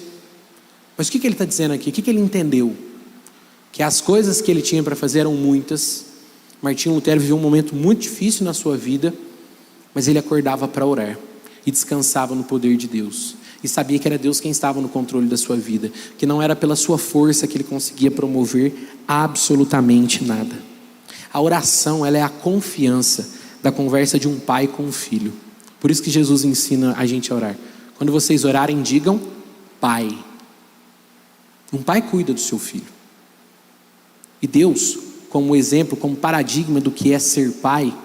Mas o que ele está dizendo aqui? O que ele entendeu? Que as coisas que ele tinha para fazer eram muitas. Martinho Lutero viveu um momento muito difícil na sua vida, mas ele acordava para orar e descansava no poder de Deus, e sabia que era Deus quem estava no controle da sua vida, que não era pela sua força que ele conseguia promover absolutamente nada. A oração, ela é a confiança da conversa de um pai com um filho. Por isso que Jesus ensina a gente a orar. Quando vocês orarem, digam: Pai. Um pai cuida do seu filho. E Deus, como exemplo, como paradigma do que é ser pai,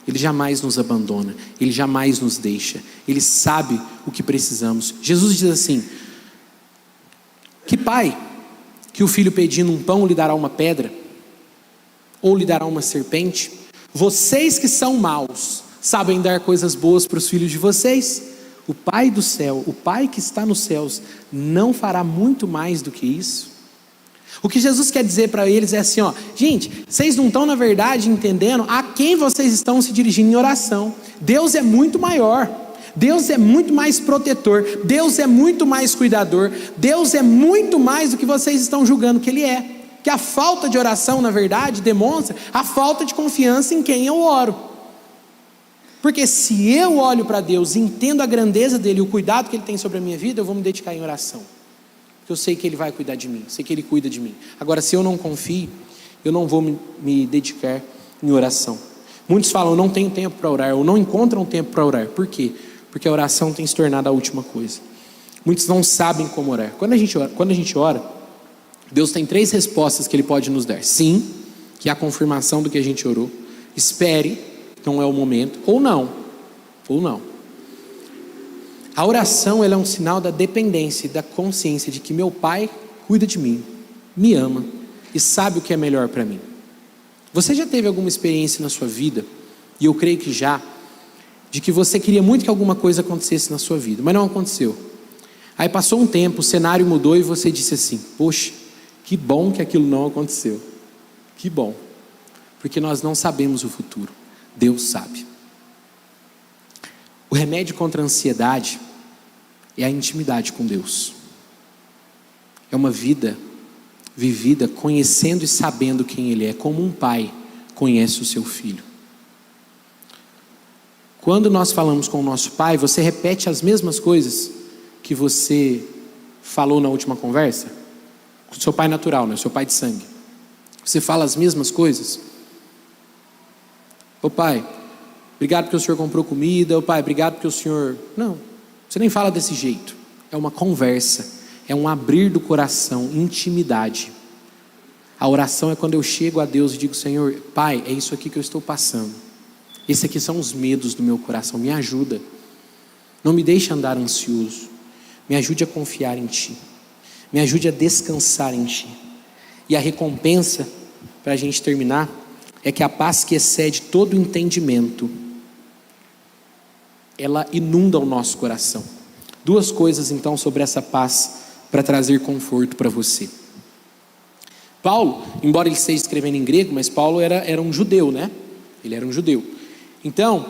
Ele jamais nos abandona, Ele jamais nos deixa, Ele sabe o que precisamos. Jesus diz assim: Que pai, que o filho pedindo um pão lhe dará uma pedra? Ou lhe dará uma serpente? Vocês que são maus, sabem dar coisas boas para os filhos de vocês? O Pai do céu, o Pai que está nos céus, não fará muito mais do que isso? O que Jesus quer dizer para eles é assim, ó, gente, vocês não estão na verdade entendendo a quem vocês estão se dirigindo em oração. Deus é muito maior, Deus é muito mais protetor, Deus é muito mais cuidador, Deus é muito mais do que vocês estão julgando que Ele é. Que a falta de oração, na verdade, demonstra a falta de confiança em quem eu oro. Porque se eu olho para Deus e entendo a grandeza dEle, o cuidado que Ele tem sobre a minha vida, eu vou me dedicar em oração. Porque eu sei que Ele vai cuidar de mim, sei que Ele cuida de mim. Agora, se eu não confio, eu não vou me dedicar em oração. Muitos falam, eu não tenho tempo para orar, ou não encontram tempo para orar. Por quê? Porque a oração tem se tornado a última coisa. Muitos não sabem como orar. Quando a gente ora, Deus tem 3 respostas que Ele pode nos dar. Sim, que é a confirmação do que a gente orou. Espere, não é o momento, ou não. A oração, ela é um sinal da dependência e da consciência de que meu Pai cuida de mim, me ama e sabe o que é melhor para mim. Você já teve alguma experiência na sua vida, e eu creio que já, de que você queria muito que alguma coisa acontecesse na sua vida, mas não aconteceu. Aí passou um tempo, o cenário mudou e você disse assim, poxa, que bom que aquilo não aconteceu. Que bom. Porque nós não sabemos o futuro. Deus sabe. O remédio contra a ansiedade é a intimidade com Deus. É uma vida vivida conhecendo e sabendo quem Ele é, como um pai conhece o seu filho. Quando nós falamos com o nosso pai, você repete as mesmas coisas que você falou na última conversa? Com o seu pai natural, né? O seu pai de sangue. Você fala as mesmas coisas? Ô pai, obrigado porque o senhor comprou comida. Ô pai, obrigado porque o senhor... Não, você nem fala desse jeito. É uma conversa, é um abrir do coração, intimidade. A oração é quando eu chego a Deus e digo, Senhor, pai, é isso aqui que eu estou passando. Esses aqui são os medos do meu coração, me ajuda. Não me deixe andar ansioso. Me ajude a confiar em Ti. Me ajude a descansar em Ti. E a recompensa, para a gente terminar, é que a paz que excede todo o entendimento, ela inunda o nosso coração. 2 coisas então sobre essa paz para trazer conforto para você. Paulo, embora ele esteja escrevendo em grego, mas Paulo era um judeu, né? Ele era um judeu. Então,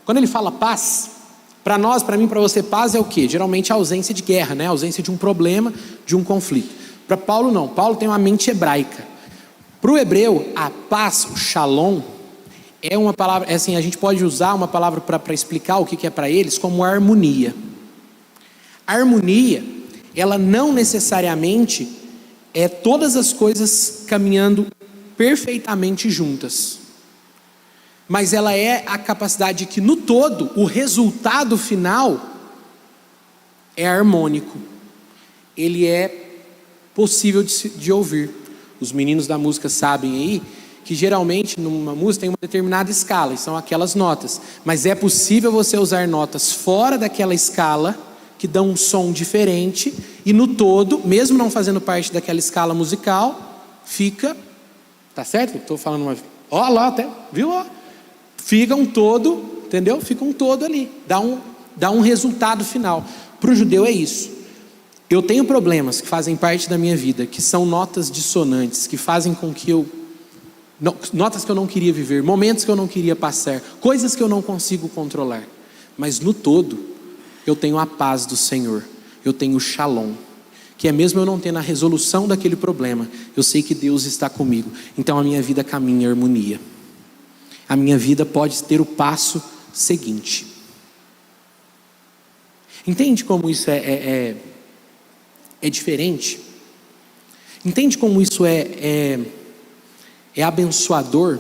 quando ele fala paz, para nós, para mim, para você, paz é o quê? Geralmente a ausência de guerra, né? A ausência de um problema, de um conflito. Para Paulo não, Paulo tem uma mente hebraica. Para o hebreu, a paz, o shalom, é uma palavra, assim, a gente pode usar uma palavra para explicar o que é para eles, como harmonia. A harmonia, ela não necessariamente é todas as coisas caminhando perfeitamente juntas. Mas ela é a capacidade de que no todo, o resultado final é harmônico. Ele é possível de ouvir. Os meninos da música sabem aí que geralmente numa música tem uma determinada escala, e são aquelas notas. Mas é possível você usar notas fora daquela escala, que dão um som diferente, e no todo, mesmo não fazendo parte daquela escala musical, fica, tá certo? Estou falando uma... Ó lá até, viu? Ó. Fica um todo, entendeu? Fica um todo ali, dá um resultado final. Para o judeu é isso. Eu tenho problemas que fazem parte da minha vida, que são notas dissonantes, que fazem com que notas que eu não queria viver, momentos que eu não queria passar, coisas que eu não consigo controlar. Mas no todo, eu tenho a paz do Senhor, eu tenho o shalom, que é mesmo eu não tendo a resolução daquele problema, eu sei que Deus está comigo. Então a minha vida caminha em harmonia. A minha vida pode ter o passo seguinte. Entende como isso é diferente? Entende como isso é abençoador?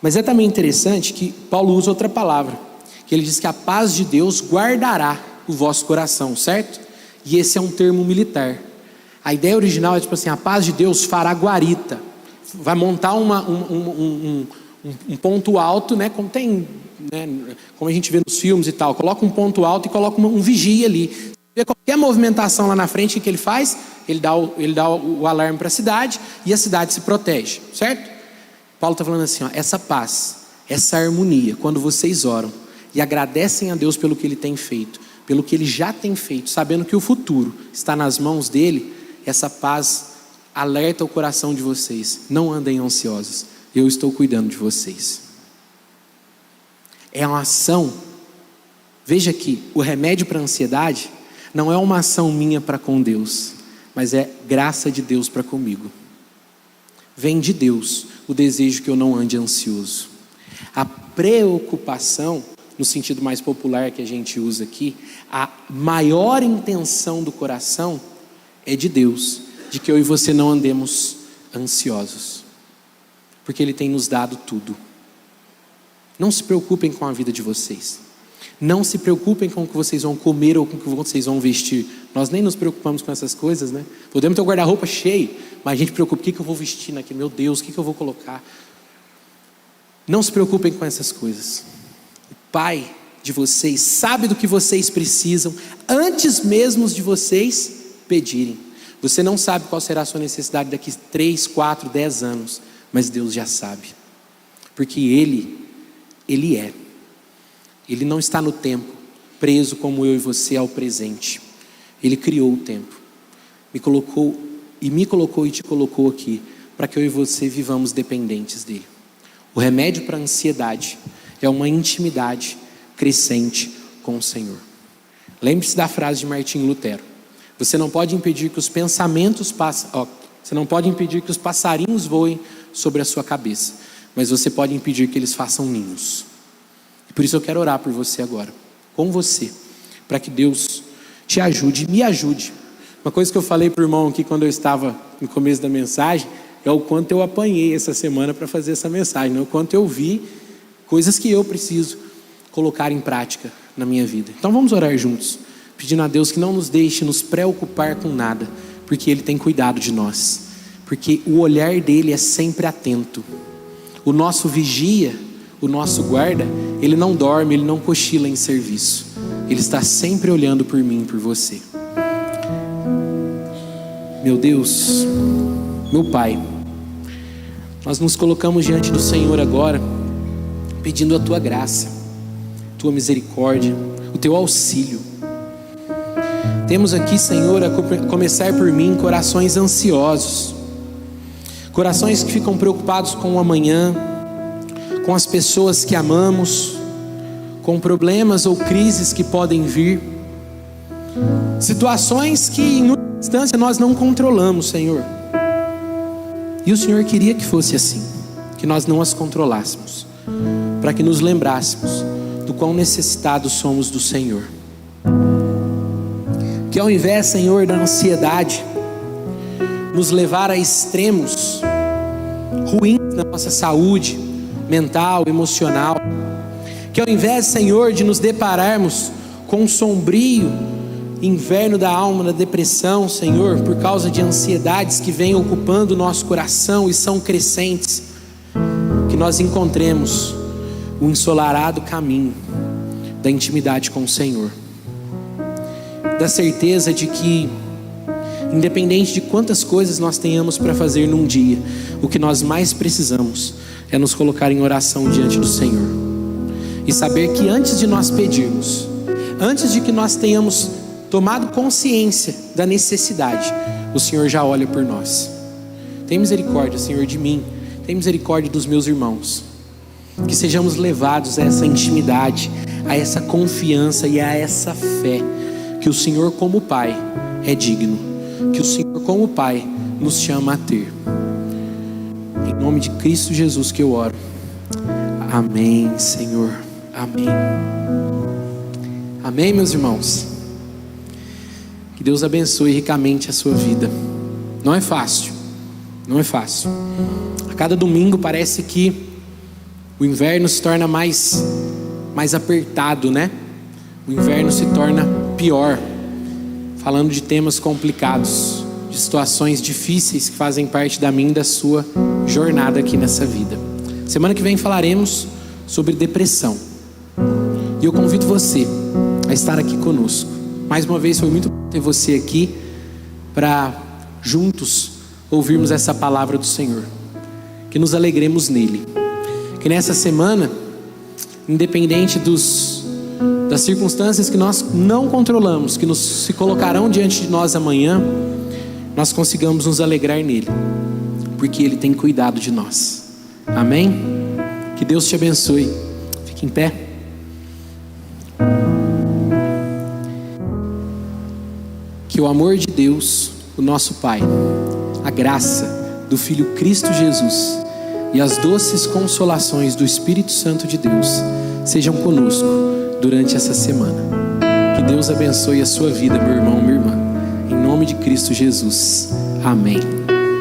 Mas é também interessante que Paulo usa outra palavra, que ele diz que a paz de Deus guardará o vosso coração, certo? E esse é um termo militar. A ideia original é tipo assim, a paz de Deus fará guarita, vai montar um ponto alto, né? Como a gente vê nos filmes e tal, coloca um ponto alto e coloca um vigia ali. vê qualquer movimentação lá na frente, o que ele faz? Ele dá o alarme para a cidade e a cidade se protege, certo? Paulo está falando assim, ó, essa paz, essa harmonia, quando vocês oram e agradecem a Deus pelo que Ele tem feito, pelo que Ele já tem feito, sabendo que o futuro está nas mãos dEle, essa paz alerta o coração de vocês. Não andem ansiosos, eu estou cuidando de vocês. É uma ação, veja aqui, o remédio para a ansiedade não é uma ação minha para com Deus, mas é graça de Deus para comigo. Vem de Deus o desejo que eu não ande ansioso. A preocupação, no sentido mais popular que a gente usa aqui, a maior intenção do coração é de Deus, de que eu e você não andemos ansiosos, porque Ele tem nos dado tudo. Não se preocupem com a vida de vocês. Não se preocupem com o que vocês vão comer ou com o que vocês vão vestir. Nós nem nos preocupamos com essas coisas, né? Podemos ter o guarda-roupa cheio, mas a gente preocupa, o que eu vou vestir naquele? Meu Deus, o que eu vou colocar? Não se preocupem com essas coisas. O Pai de vocês sabe do que vocês precisam, antes mesmo de vocês pedirem. Você não sabe qual será a sua necessidade daqui 3, 4, 10 anos, mas Deus já sabe. Porque Ele é. Ele não está no tempo, preso como eu e você ao presente. Ele criou o tempo. Me colocou e te colocou aqui, para que eu e você vivamos dependentes dele. O remédio para a ansiedade é uma intimidade crescente com o Senhor. Lembre-se da frase de Martinho Lutero. Você não pode impedir que os pensamentos você não pode impedir que os passarinhos voem sobre a sua cabeça, mas você pode impedir que eles façam ninhos. Por isso eu quero orar por você agora, com você, para que Deus te ajude, me ajude. Uma coisa que eu falei para o irmão aqui quando eu estava no começo da mensagem, é o quanto eu apanhei essa semana para fazer essa mensagem, né? O quanto eu vi coisas que eu preciso colocar em prática na minha vida. Então vamos orar juntos, pedindo a Deus que não nos deixe nos preocupar com nada, porque Ele tem cuidado de nós, porque o olhar dEle é sempre atento. O nosso vigia, o nosso guarda, ele não dorme, ele não cochila em serviço. Ele está sempre olhando por mim e por você. Meu Deus, meu Pai, nós nos colocamos diante do Senhor agora, pedindo a Tua graça, Tua misericórdia, o Teu auxílio. Temos aqui, Senhor, a começar por mim, corações ansiosos, corações que ficam preocupados com o amanhã, com as pessoas que amamos, com problemas ou crises que podem vir, situações que em última instância nós não controlamos, Senhor. E o Senhor queria que fosse assim, que nós não as controlássemos, para que nos lembrássemos do quão necessitados somos do Senhor. Que ao invés, Senhor, da ansiedade nos levar a extremos ruins na nossa saúde mental, emocional, que ao invés, Senhor, de nos depararmos com um sombrio inverno da alma, da depressão, Senhor, por causa de ansiedades que vêm ocupando o nosso coração e são crescentes, que nós encontremos o ensolarado caminho da intimidade com o Senhor, da certeza de que, independente de quantas coisas nós tenhamos para fazer num dia, o que nós mais precisamos é nos colocar em oração diante do Senhor e saber que antes de nós pedirmos, antes de que nós tenhamos tomado consciência da necessidade, o Senhor já olha por nós. Tem misericórdia, Senhor, de mim, tem misericórdia dos meus irmãos, que sejamos levados a essa intimidade, a essa confiança e a essa fé, que o Senhor como Pai é digno, que o Senhor como Pai nos chama a ter. Em nome de Cristo Jesus que eu oro. Amém, Senhor. Amém. Amém, meus irmãos. Que Deus abençoe ricamente a sua vida. Não é fácil. Não é fácil. A cada domingo parece que o inverno se torna mais apertado, né? O inverno se torna pior. Falando de temas complicados, de situações difíceis que fazem parte da minha e da sua jornada aqui nessa vida. Semana que vem falaremos sobre depressão. E eu convido você a estar aqui conosco. Mais uma vez foi muito bom ter você aqui para juntos ouvirmos essa palavra do Senhor. Que nos alegremos nele. Que nessa semana, independente das circunstâncias que nós não controlamos, que se colocarão diante de nós amanhã, nós consigamos nos alegrar nele, porque ele tem cuidado de nós. Amém? Que Deus te abençoe. Fique em pé. Que o amor de Deus, o nosso Pai, a graça do Filho Cristo Jesus e as doces consolações do Espírito Santo de Deus sejam conosco durante essa semana. Que Deus abençoe a sua vida, meu irmão, minha irmã. Em nome de Cristo Jesus. Amém.